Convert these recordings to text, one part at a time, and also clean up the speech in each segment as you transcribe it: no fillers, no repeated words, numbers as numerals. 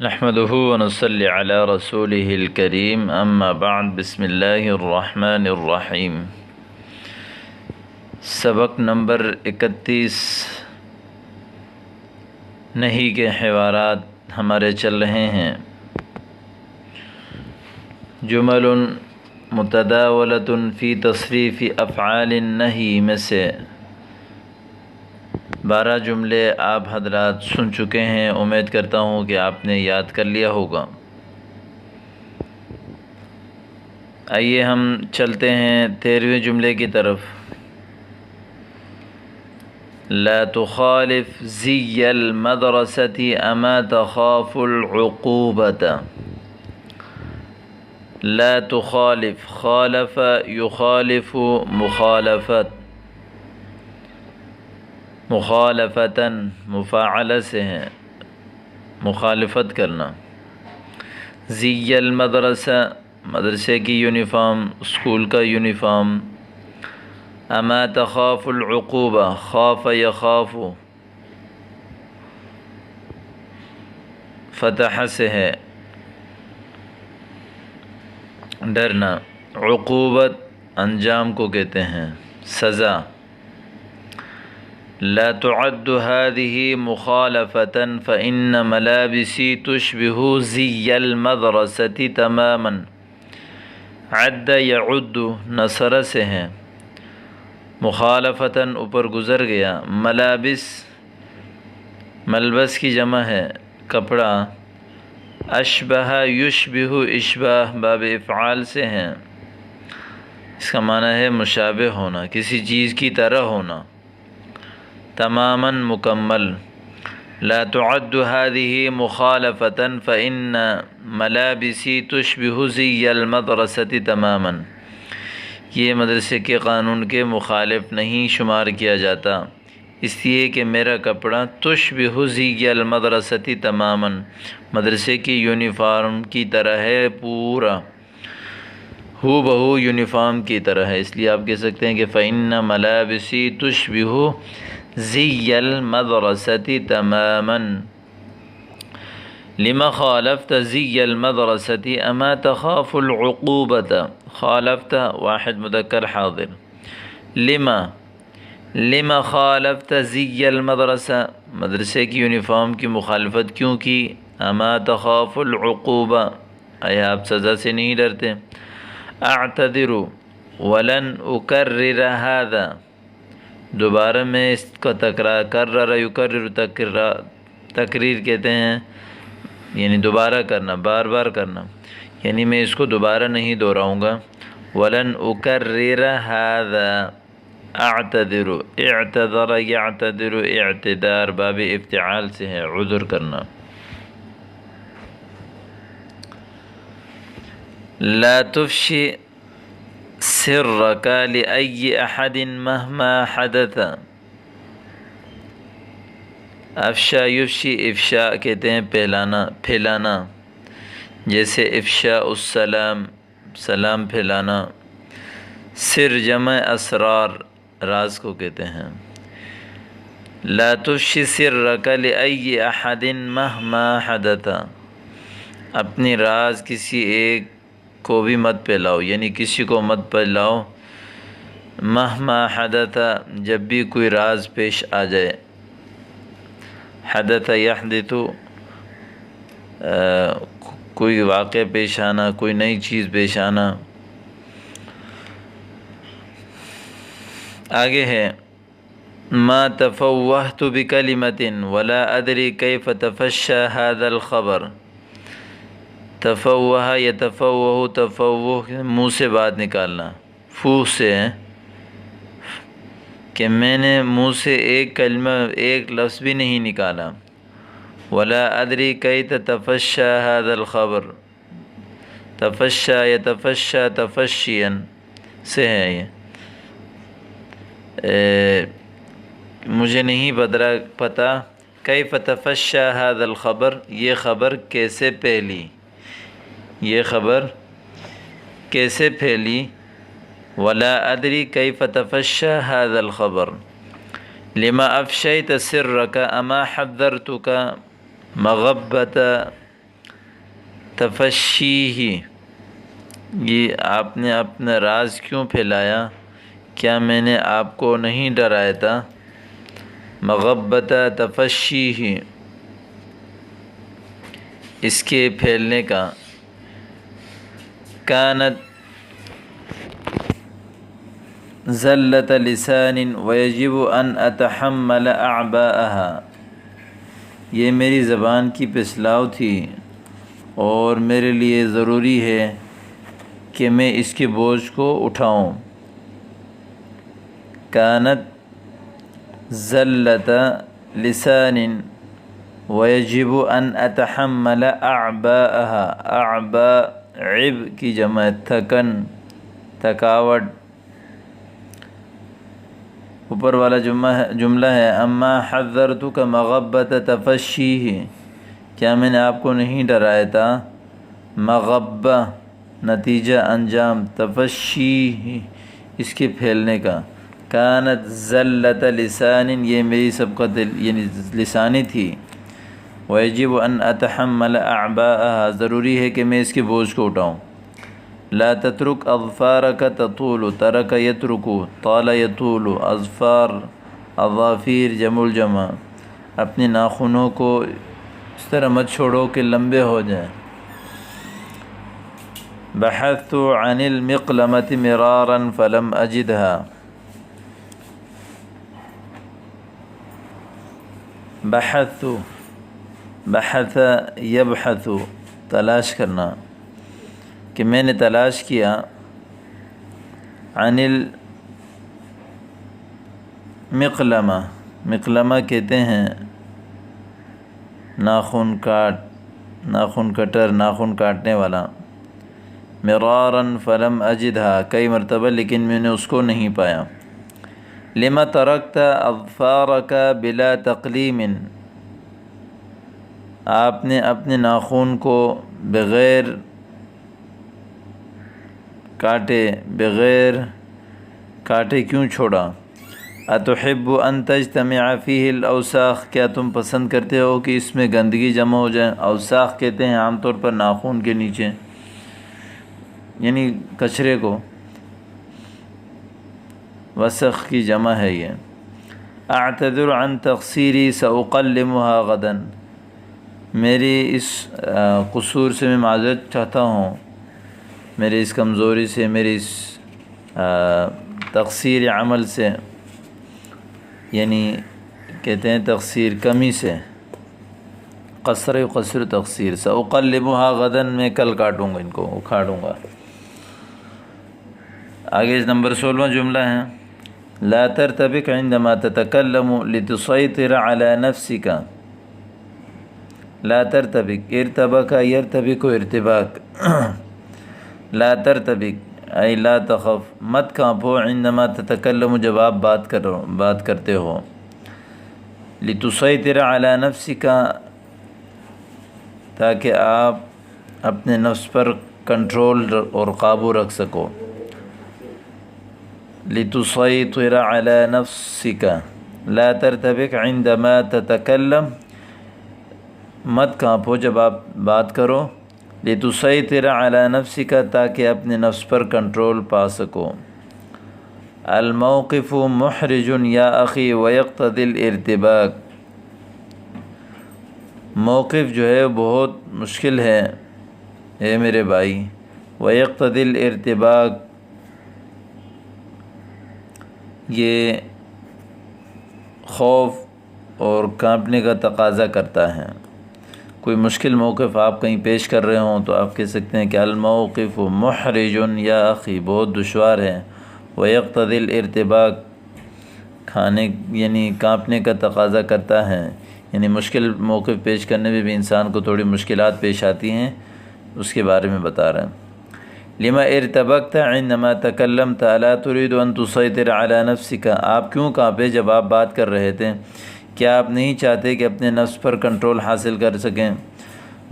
نحمده ونصلي على رسوله الكريم اما بعد بسم اللہ الرحمن الرحیم۔ سبق نمبر 31 نہیں کے حوارات ہمارے چل رہے ہیں۔ جمل متداولۃ فی تصریف افعال النہی میں سے 12 جملے آپ حضرات سن چکے ہیں، امید کرتا ہوں کہ آپ نے یاد کر لیا ہوگا۔ آئیے ہم چلتے ہیں 13ویں جملے کی طرف۔ لا تخالف زی المدرسة اما تخاف العقوبة۔ لا تخالف، خالف یخالف مخالفت، مخالفتاً مفاعلہ سے ہے، مخالفت کرنا۔ زی المدرسہ، مدرسے کی یونیفارم، اسکول کا یونیفارم۔ اما تخاف العقوبہ، خاف یخاف فتح سے ہے، ڈرنا۔ عقوبت انجام کو کہتے ہیں، سزا۔ لا تعد هذه مخالفة فإن ملابسي تشبه زي المدرسة تماما۔ عد يعد نصر سے ہے، مخالفتاً اوپر گزر گیا، ملابس ملبس کی جمع ہے، کپڑا۔ اشبہ یشبہ، اشباہ باب افعال سے ہیں، اس کا معنی ہے مشابہ ہونا، کسی چیز کی طرح ہونا۔ تماماً مکمل۔ لا تعد هذه مخالفة فإن ملابسي تشبه زي المدرسة تماما۔ یہ مدرسے کے قانون کے مخالف نہیں شمار کیا جاتا، اس لیے کہ میرا کپڑا تشبه زي المدرسة تماما، مدرسے کی یونیفارم کی طرح ہے، پورا ہو بہو یونیفارم کی طرح ہے، اس لیے آپ کہہ سکتے ہیں کہ فإن ملابسي تشبه زي المدرسة تماما۔ لما خالفت زي المدرسة اما تخاف العقوبة۔ خالفت واحد مذکر حاضر۔ لما خالفت زي المدرسة، مدرسے کی یونیفارم کی مخالفت کیوں کی؟ اما تخاف العقوبة، آیا آپ سزا سے نہیں ڈرتے؟ اعتذر ولن اکرر هذا، دوبارہ میں اس کو تکرار، کرر یکرر تقریر کہتے ہیں، یعنی دوبارہ کرنا، بار بار کرنا، یعنی میں اس کو دوبارہ نہیں دہراؤں گا۔ ولن اکرر هذا، اعتذر، اعتذر یعتذر، اعتذار باب افتعال سے ہے، عذر کرنا۔ لا تفشی سرک لأی احد مہما حدث۔ افشا یفشی، افشاء کہتے ہیں پھیلانا، پھیلانا، جیسے افشاء السلام، سلام پھیلانا۔ سر جمع اسرار، راز کو کہتے ہیں۔ لا تفشی سرک لأی احد مہما حدث، اپنی راز کسی ایک کو بھی مت پھیلاؤ، یعنی کسی کو مت پھیلاؤ۔ مہما حدث، جب بھی کوئی راز پیش آ جائے۔ حدث یحدث، کوئی واقعہ پیش آنا، کوئی نئی چیز پیش آنا۔ آگے ہے ما تفوہت بکلمۃ ولا ادری کیف تفشى هذا الخبر۔ تفوہ یتفوہ، تفوہ منہ سے بات نکالنا، فوہ سے ہے کہ میں نے منہ سے ایک کلمہ، ایک لفظ بھی نہیں نکالا۔ ولا ادری کیف تفشى هذا الخبر، تفشى یتفشى تفشیا سے ہے یہ، مجھے نہیں پتہ کیف تفشى هذا الخبر، یہ خبر کیسے پھیلی، یہ خبر کیسے پھیلی۔ ولا ادری کیف تفشى هذا الخبر لما افشیت سرک اما حذرتک مغبت تفشیہ، یہ آپ نے اپنا راز کیوں پھیلایا؟ کیا میں نے آپ کو نہیں ڈرایا تھا؟ مغبت تفشیہ، اس کے پھیلنے کا. کانت زلت لسان ویجب ان اتحمل اعباءها، یہ میری زبان کی پھسلاؤ تھی اور میرے لیے ضروری ہے کہ میں اس کے بوجھ کو اٹھاؤں. کانت زلت لسان ویجب ان اتحمل اعباءها، اعباء عب کی جمع تھکن، تھکاوٹ. اوپر والا جملہ ہے اما حذرتک مغبت تفشیہ، کیا میں نے آپ کو نہیں ڈرایا تھا؟ مغبہ نتیجہ انجام، تفشیہ اس کے پھیلنے کا. کانت زلت لسان، یہ میری سبقت یعنی لسانی تھی. ویجب ان اتحمل اعباءها، ضروری ہے کہ میں اس کے بوجھ کو اٹھاؤں. لا تترک اظفارک تطول، ترک یترک، طال یطول. اظفار اظافیر جمع الجمع، اپنے ناخنوں کو اس طرح مت چھوڑو کہ لمبے ہو جائیں. بحثت عن المقلمة مرارا فلم اجدها، بحثت، بحث یبحث تلاش کرنا، کہ میں نے تلاش کیا. عن المقلمہ، مقلمہ کہتے ہیں ناخن کاٹ، ناخن کٹر، ناخن کاٹنے والا. مراراً فلم اجدھا، کئی مرتبہ لیکن میں نے اس کو نہیں پایا. لما ترکت اظفارک بلا تقلیم، آپ نے اپنے ناخن کو بغیر کاٹے کیوں چھوڑا؟ اتحب ان تجتمع فیہ الاوساخ، کیا تم پسند کرتے ہو کہ اس میں گندگی جمع ہو جائے؟ اوساخ کہتے ہیں عام طور پر ناخن کے نیچے، یعنی کچرے کو، وسخ کی جمع ہے یہ. اعتذر عن تقصیری ساقلمها غدا، میری اس قصور سے میں معذرت چاہتا ہوں، میری اس کمزوری سے، میری اس تقصیر عمل سے، یعنی کہتے ہیں تقصیر کمی سے، قصر تقصیر. ساقلمها غدا، میں کل کاٹوں گا، ان کو اکھاڑوں گا. آگے نمبر 16 جملہ ہے لا ترتبک عندما تتکلم لتسیطر على نفسک. لا ترتبک، ارتبک یرتبک ارتباک. لا ترتبک ای لا تخف، مت کانپو، عندما تتکلم، جب آپ بات کرتے ہو. لتسیطر علی نفسک، تاکہ آپ اپنے نفس پر کنٹرول اور قابو رکھ سکو. لتسیطر علی نفسک، لا ترتبک عندما تتکلم، مت کانپو جب آپ بات کرو. لتسیطر علی نفسک، تاکہ اپنے نفس پر کنٹرول پا سکو. الموقف محرج یا اخی ویقتضی الارتباک، موقف جو ہے بہت مشکل ہے اے میرے بھائی. ویقتضی الارتباک، یہ خوف اور کانپنے کا تقاضا کرتا ہے. کوئی مشکل موقف آپ کہیں پیش کر رہے ہوں تو آپ کہہ سکتے ہیں کہ الموقف محرج یا اخی، بہت دشوار ہے. ویقتضی الارتباک، کھانے یعنی کانپنے کا تقاضا کرتا ہے، یعنی مشکل موقف پیش کرنے میں بھی انسان کو تھوڑی مشکلات پیش آتی ہیں، اس کے بارے میں بتا رہے ہیں. لما ارتبکت عندما تکلمت الا تريد ان تسيطر على نفسك، آپ کیوں کانپے جب آپ بات کر رہے تھے؟ کیا آپ نہیں چاہتے کہ اپنے نفس پر کنٹرول حاصل کر سکیں؟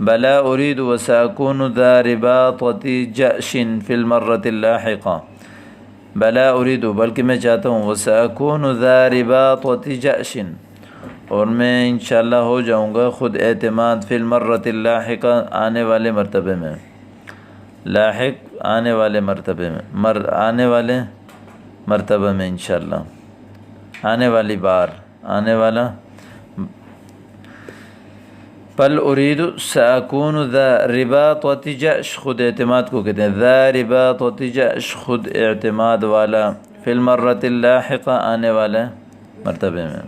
بلا اريد وساكون ذا رباطة جأش في المرة اللاحقة، بلا اريد، بلکہ میں چاہتا ہوں، وساكون ذا رباطة جأش، اور میں انشاءاللہ ہو جاؤں گا خود اعتماد فی المرۃ اللاحقہ آنے والے مرتبے میں، لاحق آنے والے مرتبے میں، آنے والے مرتبہ میں انشاءاللہ، آنے والی بار، آنے والا بل اريد سأكون ذا رباطة جأش، خود اعتماد کو کہتے ہیں، ذا رباطة جأش، خود اعتماد والا، فی المرۃ اللاحقہ آنے والے مرتبے میں۔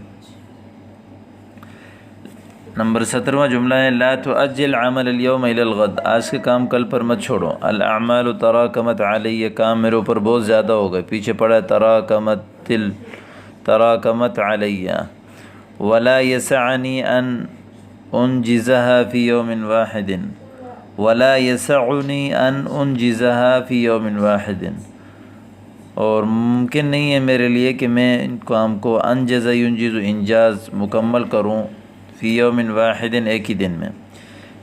نمبر 17واں جملہ ہے لا تؤجل عمل اليوم الى الغد، آج کے کام کل پر مت چھوڑو، الاعمال تراکمت علی، کام میرے اوپر بہت زیادہ ہو گئے، پیچھے پڑا تراکمت علی، ولا يسعني ان انجزها في يوم واحد، ولا يسعني ان انجزها في يوم واحد، اور ممکن نہیں ہے میرے لیے کہ میں ان کام کو انجز ینجز انجاز مکمل کروں، فی یوم واحد ایک ہی دن میں،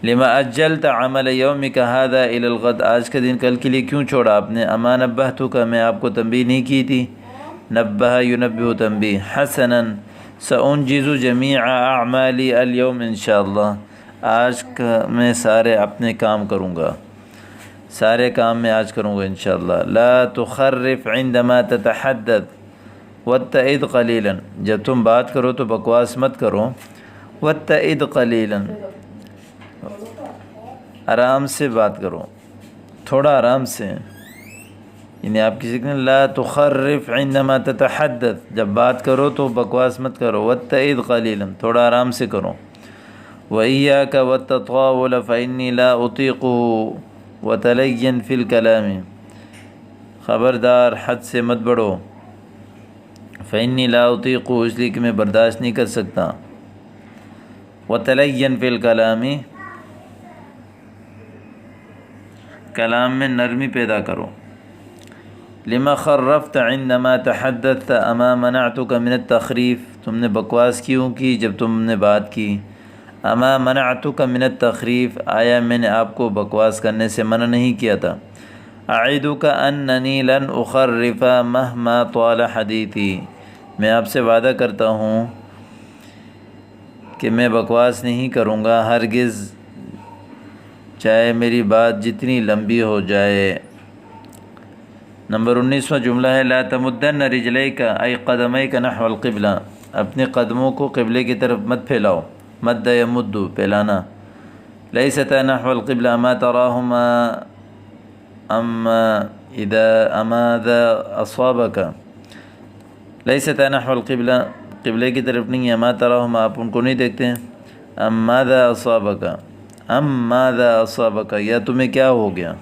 لما اجلت عمل یومک هذا الى الغد، آج کا دن کل کے لیے کیوں چھوڑا آپ نے، اما نبہتک، میں آپ کو تنبیہ نہیں کی تھی، نبہ ینبہ تنبیہ، حسنا سأنجز جمیع اعمالی اليوم انشاءاللہ، آج کا میں سارے اپنے کام کروں گا، سارے کام میں آج کروں گا انشاءاللہ، لا تخرف عندما تتحدث واتعد قلیلا، جب تم بات کرو تو بکواس مت کرو، واتعد قلیلا، آرام سے بات کرو، تھوڑا آرام سے، یعنی آپ کسی کو لا تخرف عندما تتحدث، جب بات کرو تو بکواس مت کرو، واتعد قلیلا، تھوڑا آرام سے کرو، وإياك والتطاول فإني لا أطيقه وتلين في الكلام، خبردار حد سے مت بڑھو، فإني لا أطيقه، اس لیے کہ میں برداشت نہیں کر سکتا، وتلين في الكلام، کلام میں نرمی پیدا کرو، لما خرفت عندما تحدثت اما منعتك من التخریف، تم نے بکواس کیوں کی جب تم نے بات کی، اما منعتك من التخریف، آیا میں نے آپ کو بکواس کرنے سے منع نہیں کیا تھا، اعدك اننی لن اخرف مهما طال حدیثی، میں آپ سے وعدہ کرتا ہوں کہ میں بکواس نہیں کروں گا ہرگز، چاہے میری بات جتنی لمبی ہو جائے۔ نمبر 19واں جملہ ہے لا تمدن رجلیک ای قدمیک نحو القبلہ، اپنے قدموں کو قبلے کی طرف مت پھیلاؤ، مد یمد پھیلانا، لیستا نحو القبلہ اما تراہما اما ذا اصابک، لیستا نحو القبلہ، قبلے کی طرف نہیں ہے، اما تراہما، آپ ان کو نہیں دیکھتے ہیں، اما ذا اصابک، اما ذا اصابک، یا تمہیں کیا ہو گیا،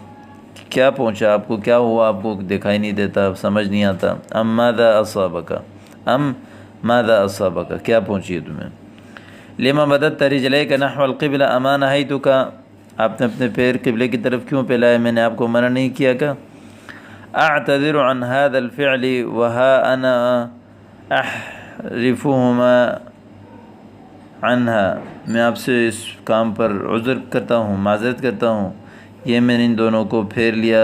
کیا پہنچا آپ کو، کیا ہوا آپ کو دکھائی نہیں دیتا، سمجھ نہیں آتا، ام ماذا اصابک، ام ماذا اصابک، کیا پہنچی ہے تمہیں، لما مددت رجلیک نحو القبلہ اما نہیتک، آپ نے اپنے پیر قبلے کی طرف کیوں پھیلائے، میں نے آپ کو منع نہیں کیا کیا، اعتذر عن هذا الفعل وها انا احرفهما عنها، میں آپ سے اس کام پر عذر کرتا ہوں، معذرت کرتا ہوں، یہ میں نے ان دونوں کو پھیر لیا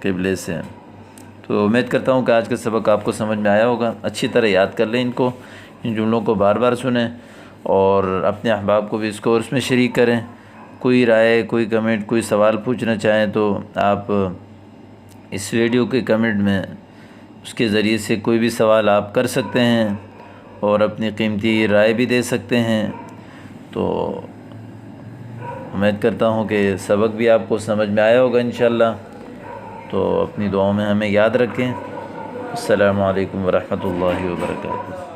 قبلے سے۔ تو امید کرتا ہوں کہ آج کا سبق آپ کو سمجھ میں آیا ہوگا، اچھی طرح یاد کر لیں ان کو، ان جملوں کو بار بار سنیں، اور اپنے احباب کو بھی اس کورس میں شریک کریں۔ کوئی رائے، کوئی کمنٹ، کوئی سوال پوچھنا چاہیں تو آپ اس ویڈیو کے کمنٹ میں اس کے ذریعے سے کوئی بھی سوال آپ کر سکتے ہیں، اور اپنی قیمتی رائے بھی دے سکتے ہیں۔ تو امید کرتا ہوں کہ سبق بھی آپ کو سمجھ میں آیا ہوگا انشاءاللہ، تو اپنی دعاؤں میں ہمیں یاد رکھیں۔ السلام علیکم ورحمۃ اللہ وبرکاتہ۔